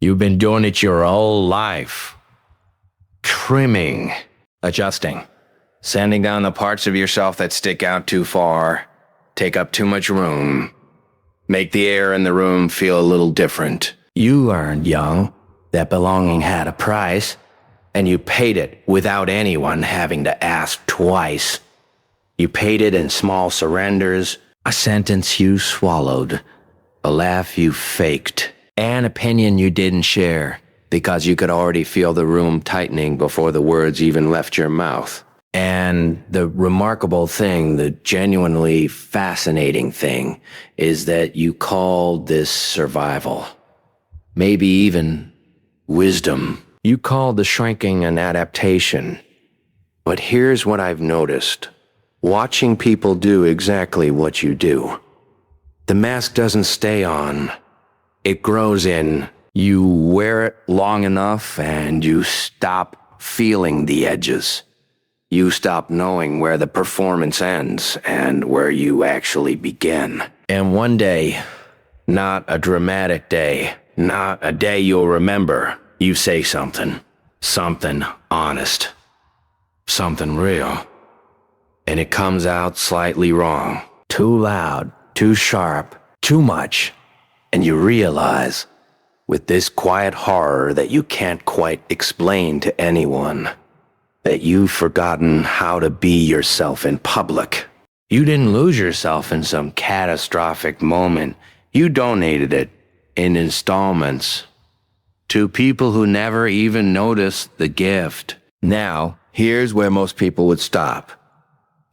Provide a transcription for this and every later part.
You've been doing it your whole life. Trimming, adjusting, sanding down the parts of yourself that stick out too far, take up too much room, make the air in the room feel a little different. You learned young that belonging had a price, and you paid it without anyone having to ask twice. You paid it in small surrenders, a sentence you swallowed, a laugh you faked, an opinion you didn't share because you could already feel the room tightening before the words even left your mouth. And the remarkable thing, the genuinely fascinating thing, is that you called this survival. Maybe even wisdom. You called the shrinking an adaptation. But here's what I've noticed. Watching people do exactly what you do. The mask doesn't stay on. It grows in. You wear it long enough and you stop feeling the edges. You stop knowing where the performance ends and where you actually begin. And one day, not a dramatic day, not a day you'll remember, you say something honest, something real. And it comes out slightly wrong, too loud, too sharp, too much. And you realize, with this quiet horror that you can't quite explain to anyone, that you've forgotten how to be yourself in public. You didn't lose yourself in some catastrophic moment. You donated it in installments to people who never even noticed the gift. Now, here's where most people would stop.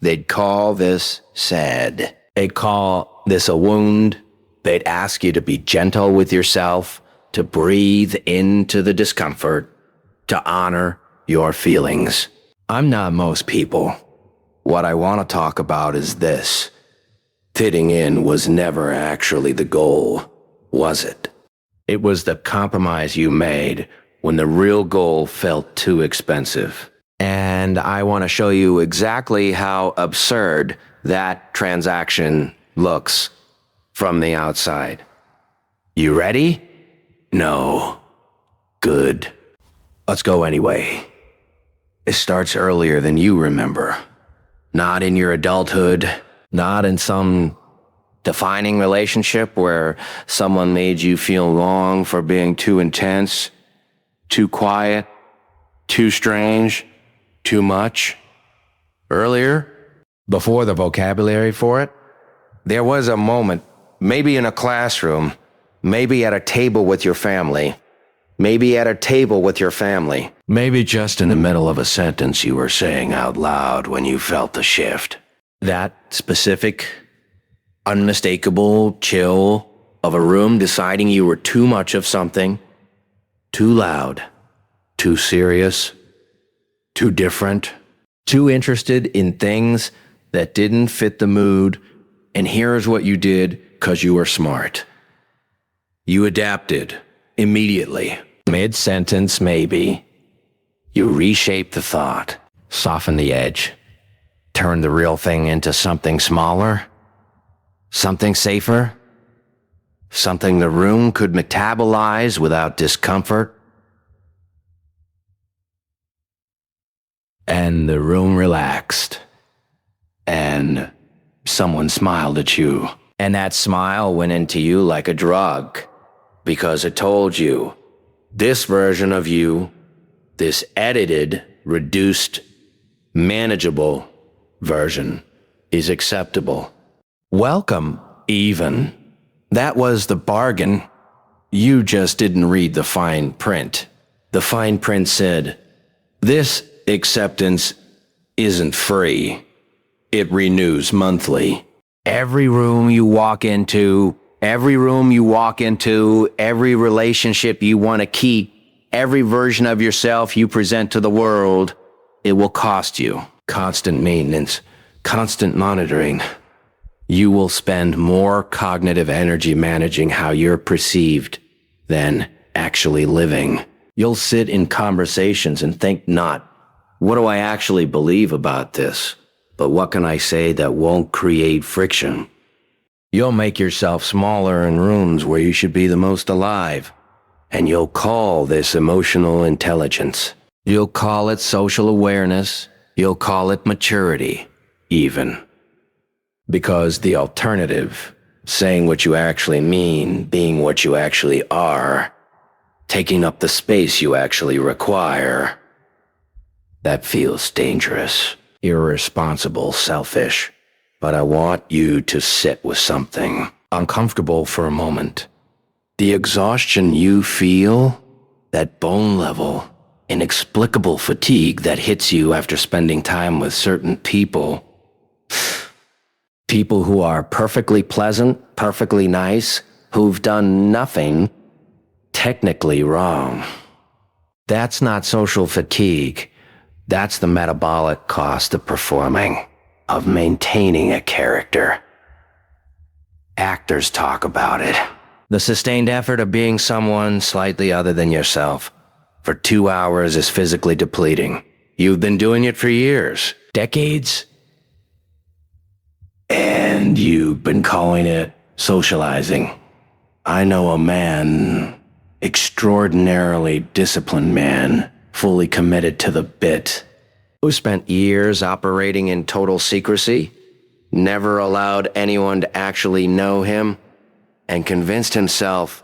They'd call this sad. They'd call this a wound. They'd ask you to be gentle with yourself, to breathe into the discomfort, to honor your feelings. I'm not most people. What I want to talk about is this. Fitting in was never actually the goal, was it? It was the compromise you made when the real goal felt too expensive. And I want to show you exactly how absurd that transaction looks from the outside. You ready? No. Good. Let's go anyway. It starts earlier than you remember. Not in your adulthood, not in some defining relationship where someone made you feel wrong for being too intense, too quiet, too strange, too much. Earlier, before the vocabulary for it, there was a moment, maybe in a classroom, maybe at a table with your family, maybe just in the middle of a sentence you were saying out loud when you felt the shift. That specific, unmistakable chill of a room deciding you were too much of something, too loud, too serious, too different, too interested in things that didn't fit the mood, and here's what you did because you were smart. You adapted immediately. Mid-sentence, maybe. You reshaped the thought, softened the edge, turned the real thing into something smaller, something safer, something the room could metabolize without discomfort. And the room relaxed, and someone smiled at you. And that smile went into you like a drug, because it told you, this version of you, this edited, reduced, manageable version is acceptable. Welcome, even. That was the bargain. You just didn't read the fine print. The fine print said, this acceptance isn't free. It renews monthly. Every room you walk into, every relationship you want to keep, every version of yourself you present to the world, it will cost you. Constant maintenance, constant monitoring. You will spend more cognitive energy managing how you're perceived than actually living. You'll sit in conversations and think not, what do I actually believe about this? But what can I say that won't create friction? You'll make yourself smaller in rooms where you should be the most alive. And you'll call this emotional intelligence. You'll call it social awareness. You'll call it maturity, even. Because the alternative, saying what you actually mean, being what you actually are, taking up the space you actually require, that feels dangerous, irresponsible, selfish. But I want you to sit with something uncomfortable for a moment. The exhaustion you feel, that bone-level, inexplicable fatigue that hits you after spending time with certain people. People who are perfectly pleasant, perfectly nice, who've done nothing technically wrong. That's not social fatigue. That's the metabolic cost of performing, of maintaining a character. Actors talk about it. The sustained effort of being someone slightly other than yourself for 2 hours is physically depleting. You've been doing it for years, decades, and you've been calling it socializing. I know a man, extraordinarily disciplined man, fully committed to the bit, who spent years operating in total secrecy, never allowed anyone to actually know him, and convinced himself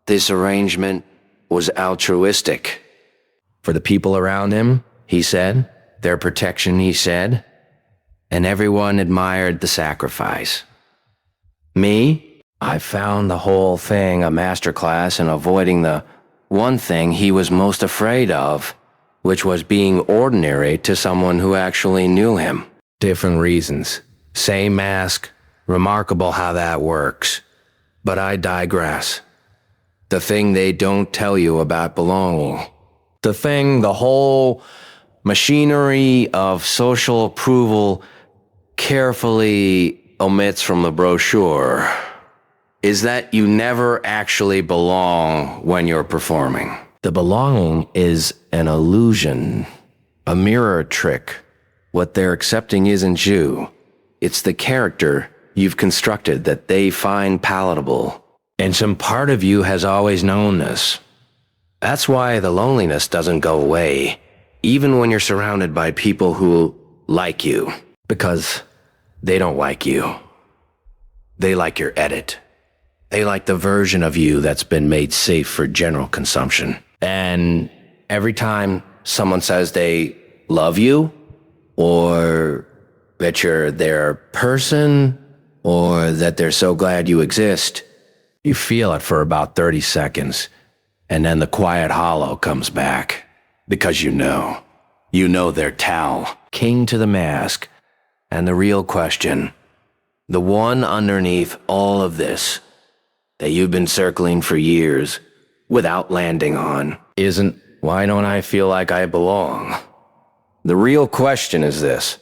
this arrangement was altruistic. For the people around him, he said, their protection, he said, and everyone admired the sacrifice. Me, I found the whole thing a masterclass in avoiding the one thing he was most afraid of, which was being ordinary to someone who actually knew him. Different reasons, same mask, remarkable how that works. But I digress. The thing they don't tell you about belonging. The thing the whole machinery of social approval carefully omits from the brochure is that you never actually belong when you're performing. The belonging is an illusion, a mirror trick. What they're accepting isn't you. It's the character you've constructed that they find palatable. And some part of you has always known this. That's why the loneliness doesn't go away, even when you're surrounded by people who like you. Because they don't like you. They like your edit. They like the version of you that's been made safe for general consumption. And every time someone says they love you, or that you're their person, or that they're so glad you exist, you feel it for about 30 seconds, and then the quiet hollow comes back. Because you know they're Tal, king to the mask, and the real question, the one underneath all of this, that you've been circling for years, without landing on, isn't, why don't I feel like I belong? The real question is this,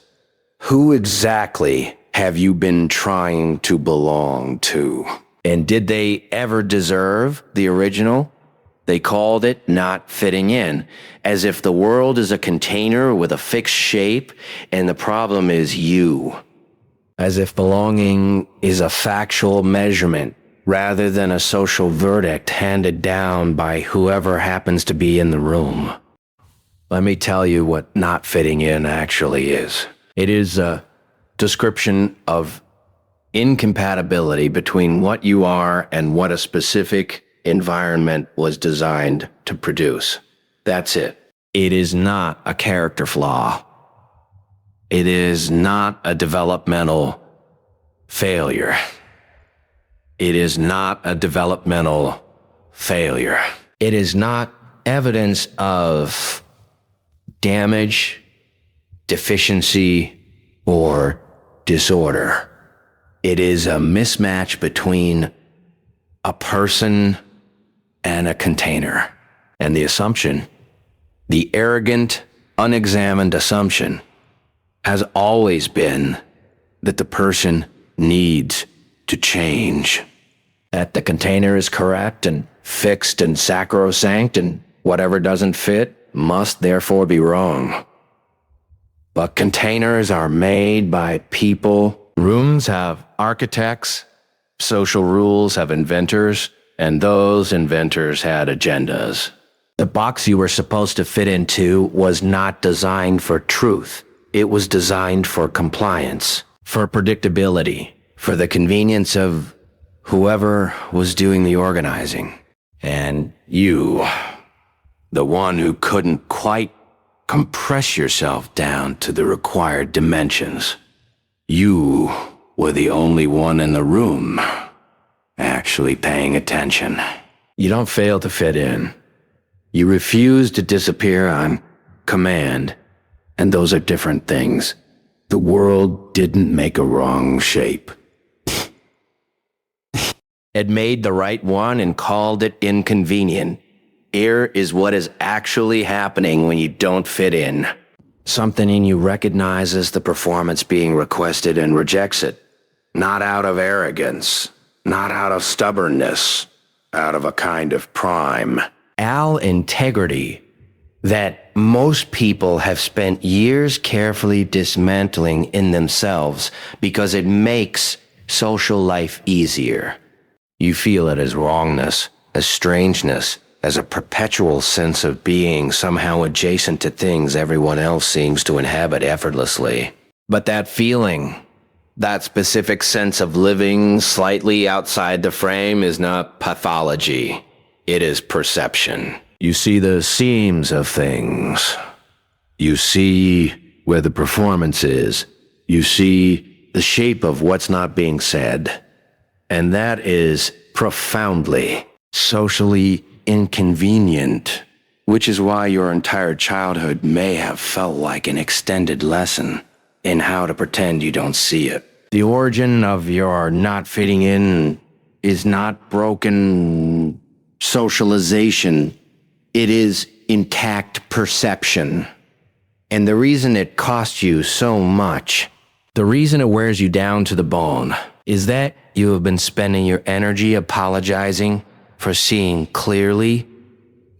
who exactly have you been trying to belong to? And did they ever deserve the original? They called it not fitting in, as if the world is a container with a fixed shape and the problem is you. As if belonging is a factual measurement rather than a social verdict handed down by whoever happens to be in the room. Let me tell you what not fitting in actually is. It is a description of incompatibility between what you are and what a specific environment was designed to produce. That's it. It is not a character flaw. It is not a developmental failure. It is not a developmental failure. It is not evidence of damage, deficiency, or disorder. It is a mismatch between a person and a container. And the assumption, the arrogant, unexamined assumption, has always been that the person needs to change. That the container is correct and fixed and sacrosanct, and whatever doesn't fit must therefore be wrong. But containers are made by people. Rooms have architects. Social rules have inventors. And those inventors had agendas. The box you were supposed to fit into was not designed for truth. It was designed for compliance, for predictability, for the convenience of whoever was doing the organizing. And you, the one who couldn't quite compress yourself down to the required dimensions. You were the only one in the room actually paying attention. You don't fail to fit in. You refuse to disappear on command, and those are different things. The world didn't make a wrong shape. It made the right one and called it inconvenient. Here is what is actually happening when you don't fit in. Something in you recognizes the performance being requested and rejects it. Not out of arrogance, not out of stubbornness, out of a kind of prime. Integrity that most people have spent years carefully dismantling in themselves because it makes social life easier. You feel it as wrongness, as strangeness, as a perpetual sense of being somehow adjacent to things everyone else seems to inhabit effortlessly. But that feeling, that specific sense of living slightly outside the frame is not pathology. It is perception. You see the seams of things. You see where the performance is. You see the shape of what's not being said. And that is profoundly, socially inconvenient, which is why your entire childhood may have felt like an extended lesson in how to pretend you don't see it. The origin of your not fitting in is not broken socialization. It is intact perception. And the reason it costs you so much, the reason it wears you down to the bone, is that you have been spending your energy apologizing for seeing clearly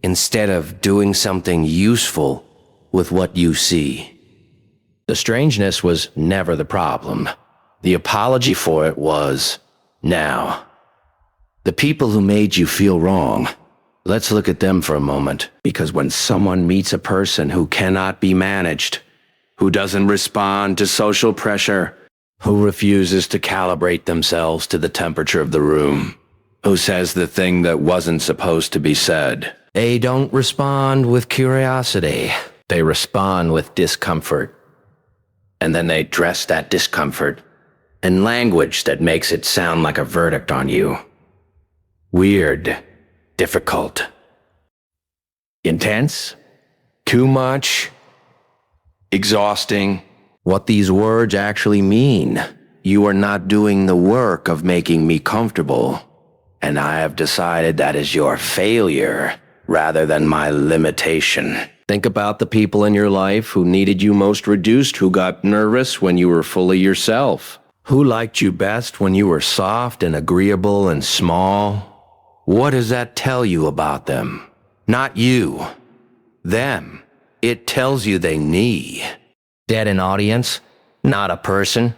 instead of doing something useful with what you see. The strangeness was never the problem. The apology for it was now. The people who made you feel wrong, let's look at them for a moment, because when someone meets a person who cannot be managed, who doesn't respond to social pressure, who refuses to calibrate themselves to the temperature of the room, who says the thing that wasn't supposed to be said, they don't respond with curiosity. They respond with discomfort. And then they dress that discomfort in language that makes it sound like a verdict on you. Weird, difficult, intense, too much, exhausting. What these words actually mean: you are not doing the work of making me comfortable, and I have decided that is your failure rather than my limitation. Think about the people in your life who needed you most reduced, who got nervous when you were fully yourself, who liked you best when you were soft and agreeable and small. What does that tell you about them? Not you. Them. It tells you they need. Dead an audience, not a person.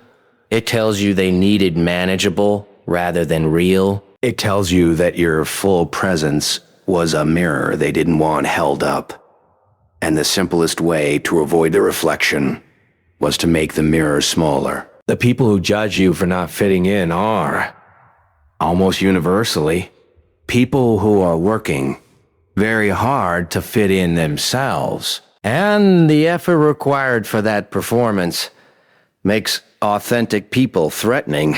It tells you they needed manageable rather than real. It tells you that your full presence was a mirror they didn't want held up. And the simplest way to avoid the reflection was to make the mirror smaller. The people who judge you for not fitting in are, almost universally, people who are working very hard to fit in themselves. And the effort required for that performance makes authentic people threatening.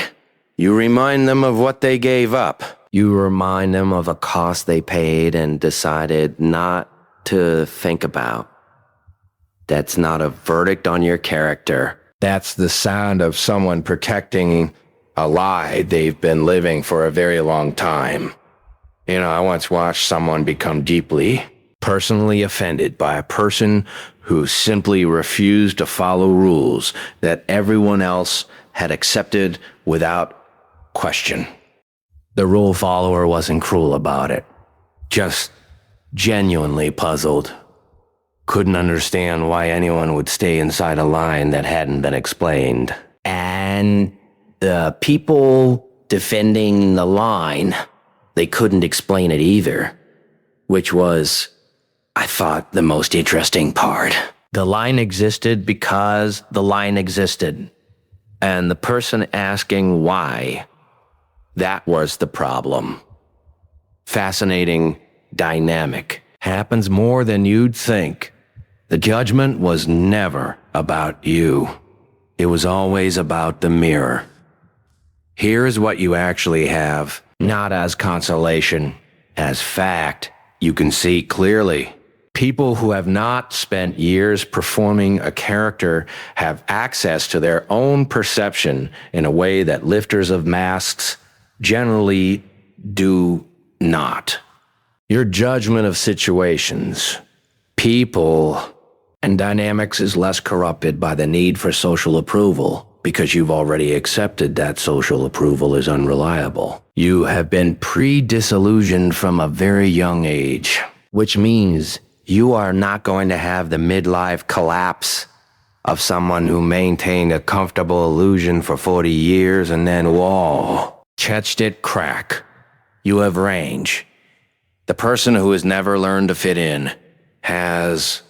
You remind them of what they gave up. You remind them of a cost they paid and decided not to think about. That's not a verdict on your character. That's the sound of someone protecting a lie they've been living for a very long time. You know, I once watched someone become deeply, personally offended by a person who simply refused to follow rules that everyone else had accepted without question. The rule follower wasn't cruel about it, just genuinely puzzled. Couldn't understand why anyone would stay inside a line that hadn't been explained. And the people defending the line they couldn't explain it either, which was, I thought, the most interesting part. The line existed because the line existed. And the person asking why, that was the problem. Fascinating, dynamic, happens more than you'd think. The judgment was never about you. It was always about the mirror. Here's what you actually have, not as consolation, as fact. You can see clearly. People who have not spent years performing a character have access to their own perception in a way that lifters of masks generally do not. Your judgment of situations, people, and dynamics is less corrupted by the need for social approval because you've already accepted that social approval is unreliable. You have been pre-disillusioned from a very young age, which means you are not going to have the midlife collapse of someone who maintained a comfortable illusion for 40 years and then, whoa, catched it crack. You have range. The person who has never learned to fit in has,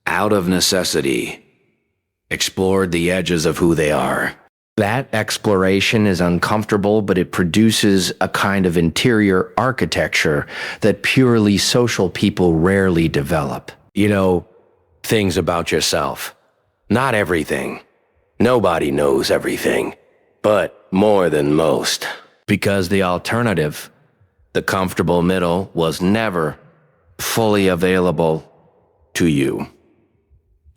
out of necessity, explored the edges of who they are. That exploration is uncomfortable, but it produces a kind of interior architecture that purely social people rarely develop. You know, things about yourself. Not everything. Nobody knows everything, but more than most. Because the alternative, the comfortable middle, was never fully available to you.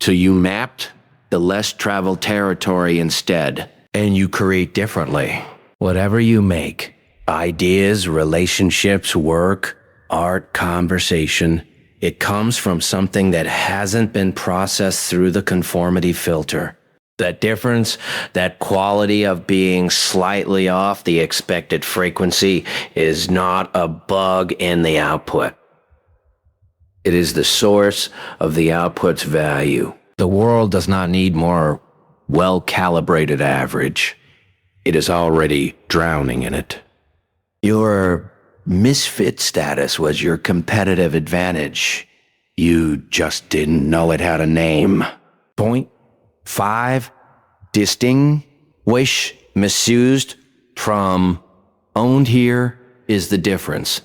So you mapped the less traveled territory instead. And you create differently. Whatever you make, ideas, relationships, work, art, conversation, it comes from something that hasn't been processed through the conformity filter. That difference, that quality of being slightly off the expected frequency is not a bug in the output. It is the source of the output's value. The world does not need more well-calibrated average. It is already drowning in it. Your misfit status was your competitive advantage. You just didn't know it had a name. Point 5, distinguish misused from owned here is the difference.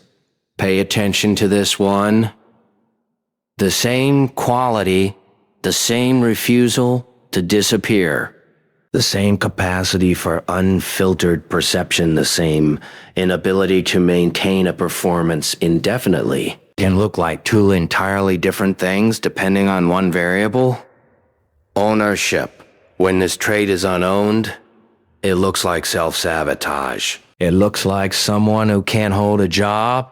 Pay attention to this one. The same quality, the same refusal to disappear, the same capacity for unfiltered perception, the same inability to maintain a performance indefinitely, can look like two entirely different things depending on one variable. Ownership. When this trait is unowned, it looks like self-sabotage. It looks like someone who can't hold a job,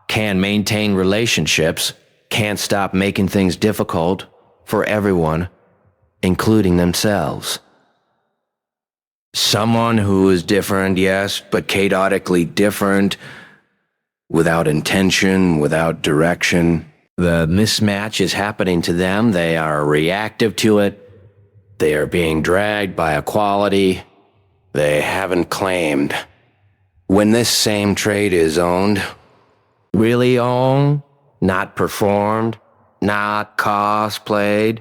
can't maintain relationships, can't stop making things difficult for everyone, including themselves. Someone who is different, yes, but chaotically different, without intention, without direction. The mismatch is happening to them. They are reactive to it. They are being dragged by a quality they haven't claimed. When this same trait is owned, really owned, not performed, not cosplayed,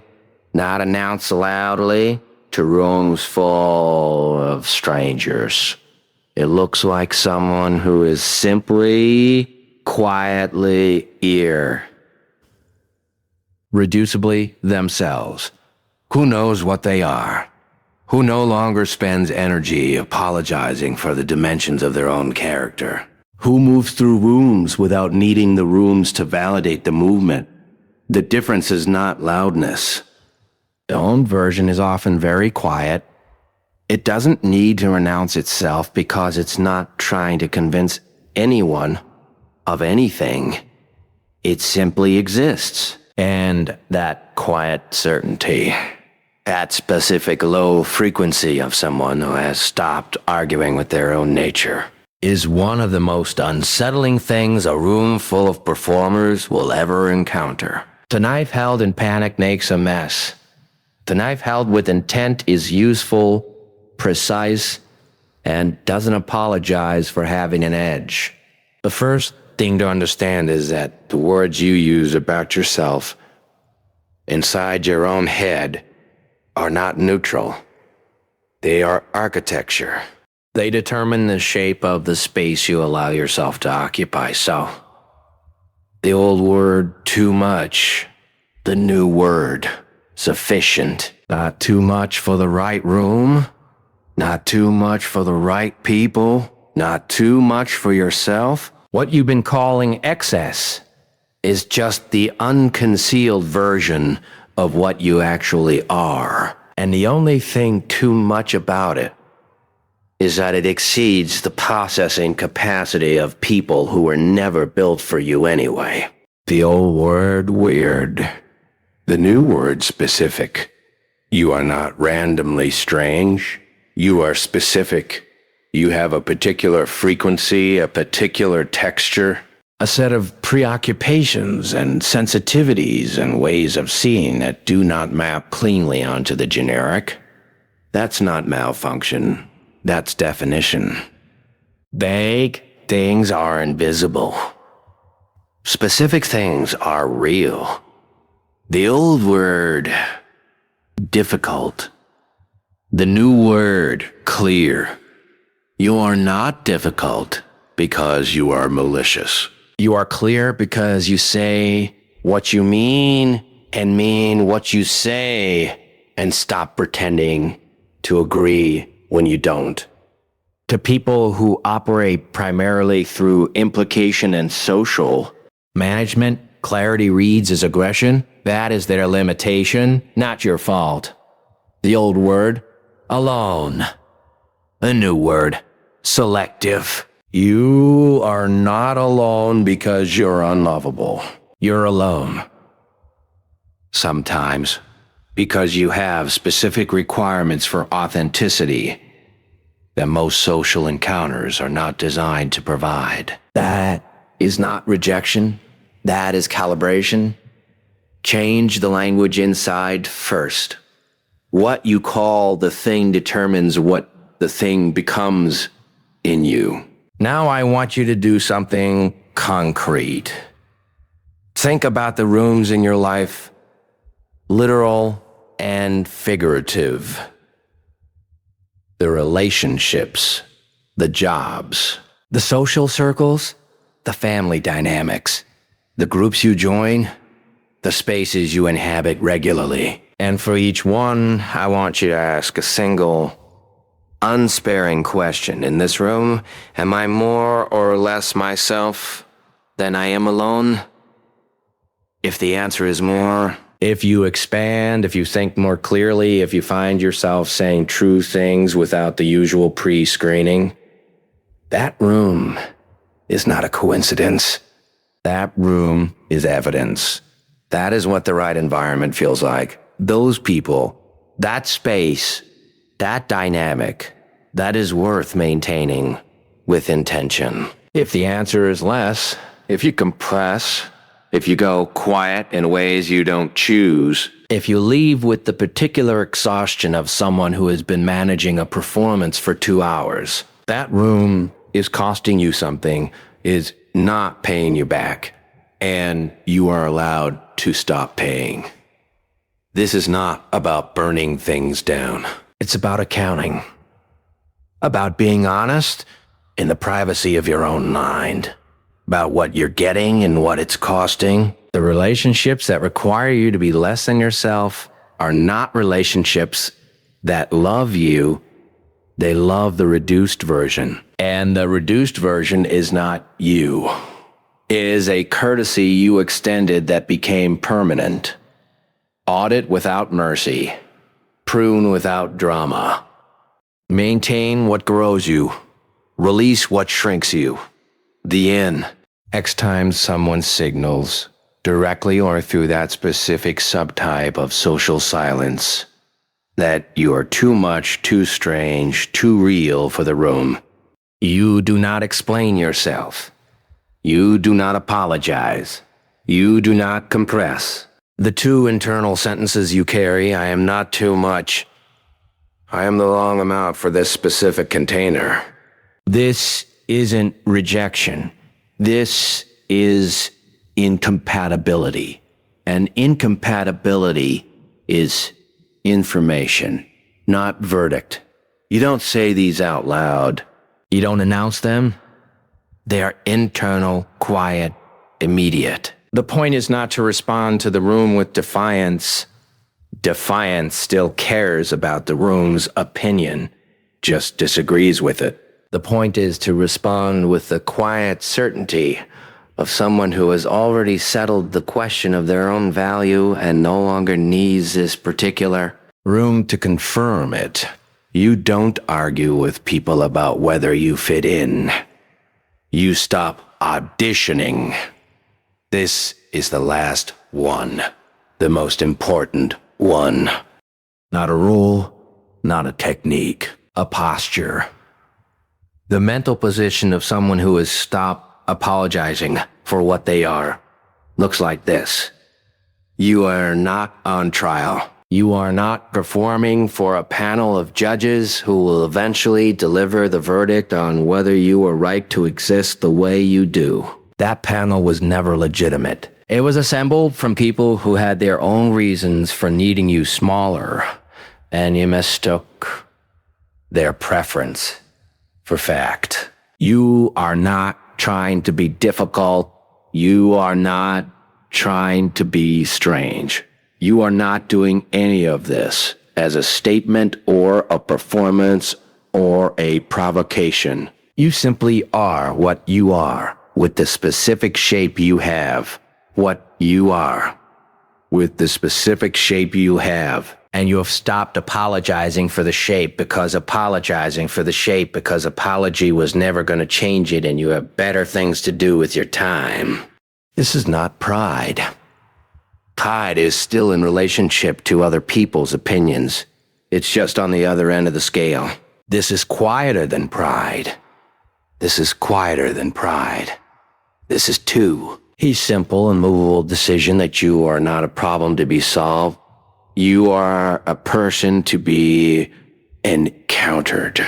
not announced loudly to rooms full of strangers. It looks like someone who is simply, quietly here. Reducibly themselves. Who knows what they are? Who no longer spends energy apologizing for the dimensions of their own character? Who moves through rooms without needing the rooms to validate the movement? The difference is not loudness. The owned version is often very quiet. It doesn't need to announce itself because it's not trying to convince anyone of anything. It simply exists. And that quiet certainty, that specific low frequency of someone who has stopped arguing with their own nature, is one of the most unsettling things a room full of performers will ever encounter. The knife held in panic makes a mess. The knife held with intent is useful, precise, and doesn't apologize for having an edge. The first thing to understand is that the words you use about yourself inside your own head are not neutral. They are architecture. They determine the shape of the space you allow yourself to occupy. So, the old word too much, the new word sufficient. Not too much for the right room, not too much for the right people, not too much for yourself. What you've been calling excess is just the unconcealed version of what you actually are. And the only thing too much about it is that it exceeds the processing capacity of people who were never built for you anyway. The old word weird, the new word specific. You are not randomly strange. You are specific. You have a particular frequency, a particular texture, a set of preoccupations and sensitivities and ways of seeing that do not map cleanly onto the generic. That's not malfunction. That's definition. Vague things are invisible. Specific things are real. The old word, difficult. The new word, clear. You are not difficult because you are malicious. You are clear because you say what you mean and mean what you say and stop pretending to agree when you don't. To people who operate primarily through implication and social management, clarity reads as aggression. That is their limitation, not your fault. The old word, alone. A new word, selective. You are not alone because you're unlovable. You're alone. Sometimes because you have specific requirements for authenticity that most social encounters are not designed to provide. That is not rejection. That is calibration. Change the language inside first. What you call the thing determines what the thing becomes in you. Now I want you to do something concrete. Think about the rooms in your life, literal and figurative. The relationships, the jobs, the social circles, the family dynamics, the groups you join, the spaces you inhabit regularly. And for each one, I want you to ask a single, unsparing question. In this room, am I more or less myself than I am alone? If the answer is more, if you expand, if you think more clearly, if you find yourself saying true things without the usual pre-screening, that room is not a coincidence. That room is evidence. That is what the right environment feels like. Those people, that space, that dynamic, that is worth maintaining with intention. If the answer is less, if you compress, if you go quiet in ways you don't choose, if you leave with the particular exhaustion of someone who has been managing a performance for 2 hours, that room is costing you something, is not paying you back, and you are allowed to stop paying. This is not about burning things down. It's about accounting. About being honest in the privacy of your own mind. About what you're getting and what it's costing. The relationships that require you to be less than yourself are not relationships that love you. They love the reduced version. And the reduced version is not you. It is a courtesy you extended that became permanent. Audit without mercy. Prune without drama. Maintain what grows you. Release what shrinks you. The end. X times someone signals, directly or through that specific subtype of social silence, that you are too much, too strange, too real for the room. You do not explain yourself. You do not apologize. You do not compress. The two internal sentences you carry, I am not too much. I am the wrong amount for this specific container. This isn't rejection. This is incompatibility. And incompatibility is information, not verdict. You don't say these out loud. You don't announce them. They are internal, quiet, immediate. The point is not to respond to the room with defiance. Defiance still cares about the room's opinion, just disagrees with it. The point is to respond with the quiet certainty of someone who has already settled the question of their own value and no longer needs this particular room to confirm it. You don't argue with people about whether you fit in. You stop auditioning. This is the last one, the most important one. Not a rule, not a technique, a posture. The mental position of someone who has stopped apologizing for what they are looks like this. You are not on trial. You are not performing for a panel of judges who will eventually deliver the verdict on whether you are right to exist the way you do. That panel was never legitimate. It was assembled from people who had their own reasons for needing you smaller, and you mistook their preference for fact. You are not trying to be difficult. You are not trying to be strange. You are not doing any of this as a statement or a performance or a provocation. You simply are what you are, with the specific shape you have. What you are, with the specific shape you have. And you have stopped apologizing for the shape because apologizing for the shape because apology was never going to change it, and you have better things to do with your time. This is not pride. Pride is still in relationship to other people's opinions. It's just on the other end of the scale. This is quieter than pride. This is quieter than pride. This is two. A simple and movable decision that you are not a problem to be solved. You are a person to be encountered.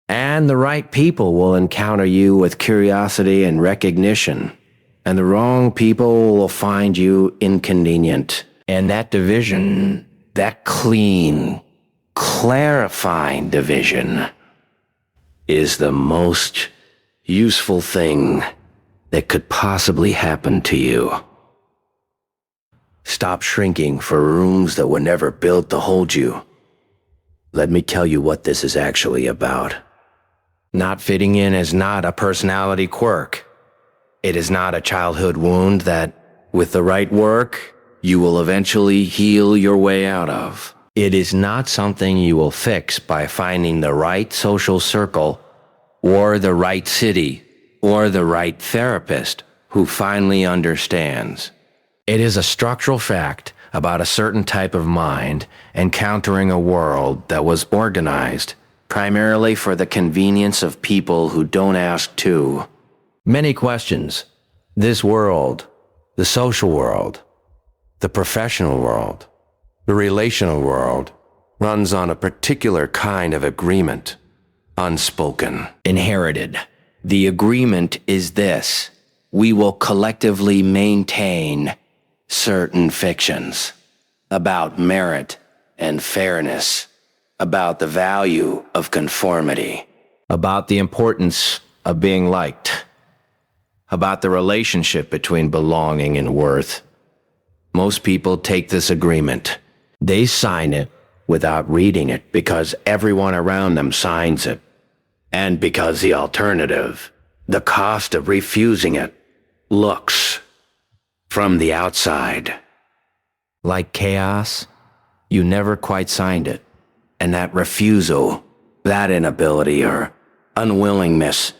And the right people will encounter you with curiosity and recognition. And the wrong people will find you inconvenient. And that division, that clean, clarifying division, is the most useful thing that could possibly happen to you. Stop shrinking for rooms that were never built to hold you. Let me tell you what this is actually about. Not fitting in is not a personality quirk. It is not a childhood wound that, with the right work, you will eventually heal your way out of. It is not something you will fix by finding the right social circle, or the right city, or the right therapist who finally understands. It is a structural fact about a certain type of mind encountering a world that was organized primarily for the convenience of people who don't ask to. Many questions. This world, the social world, the professional world, the relational world, runs on a particular kind of agreement, unspoken, inherited. The agreement is this: we will collectively maintain certain fictions about merit and fairness, about the value of conformity, about the importance of being liked, about the relationship between belonging and worth. Most people take this agreement. They sign it without reading it because everyone around them signs it. And because the alternative, the cost of refusing it, looks, from the outside, like chaos. You never quite signed it. And that refusal, that inability or unwillingness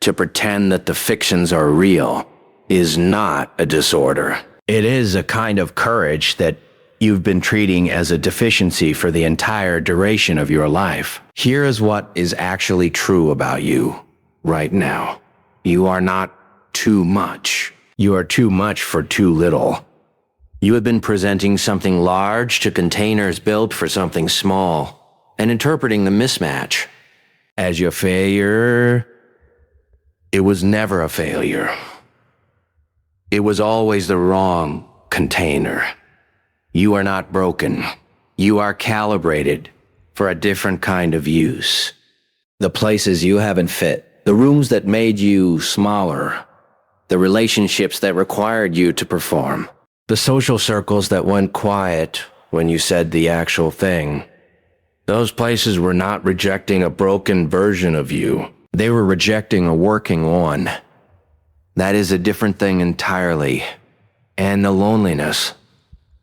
to pretend that the fictions are real, is not a disorder. It is a kind of courage that you've been treating as a deficiency for the entire duration of your life. Here is what is actually true about you right now. You are not too much. You are too much for too little. You have been presenting something large to containers built for something small, and interpreting the mismatch as your failure. It was never a failure. It was always the wrong container. You are not broken. You are calibrated for a different kind of use. The places you haven't fit, the rooms that made you smaller, the relationships that required you to perform, the social circles that went quiet when you said the actual thing. Those places were not rejecting a broken version of you. They were rejecting a working one. That is a different thing entirely. And the loneliness,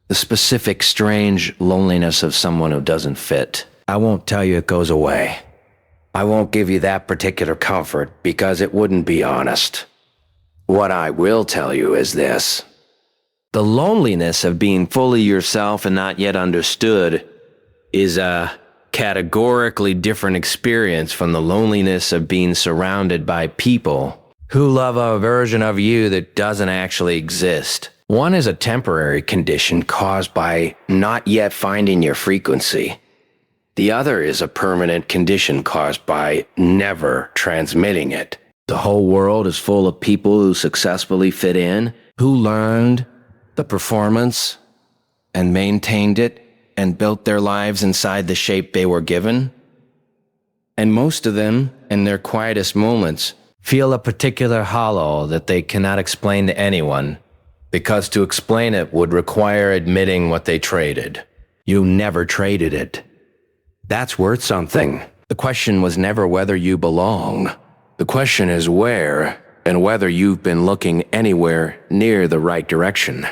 the specific strange loneliness of someone who doesn't fit, I won't tell you it goes away. I won't give you that particular comfort because it wouldn't be honest. What I will tell you is this. The loneliness of being fully yourself and not yet understood is a categorically different experience from the loneliness of being surrounded by people who love a version of you that doesn't actually exist. One is a temporary condition caused by not yet finding your frequency. The other is a permanent condition caused by never transmitting it. The whole world is full of people who successfully fit in, who learned the performance and maintained it and built their lives inside the shape they were given. And most of them, in their quietest moments, feel a particular hollow that they cannot explain to anyone, because to explain it would require admitting what they traded. You never traded it. That's worth something. The question was never whether you belong. The question is where and whether you've been looking anywhere near the right direction.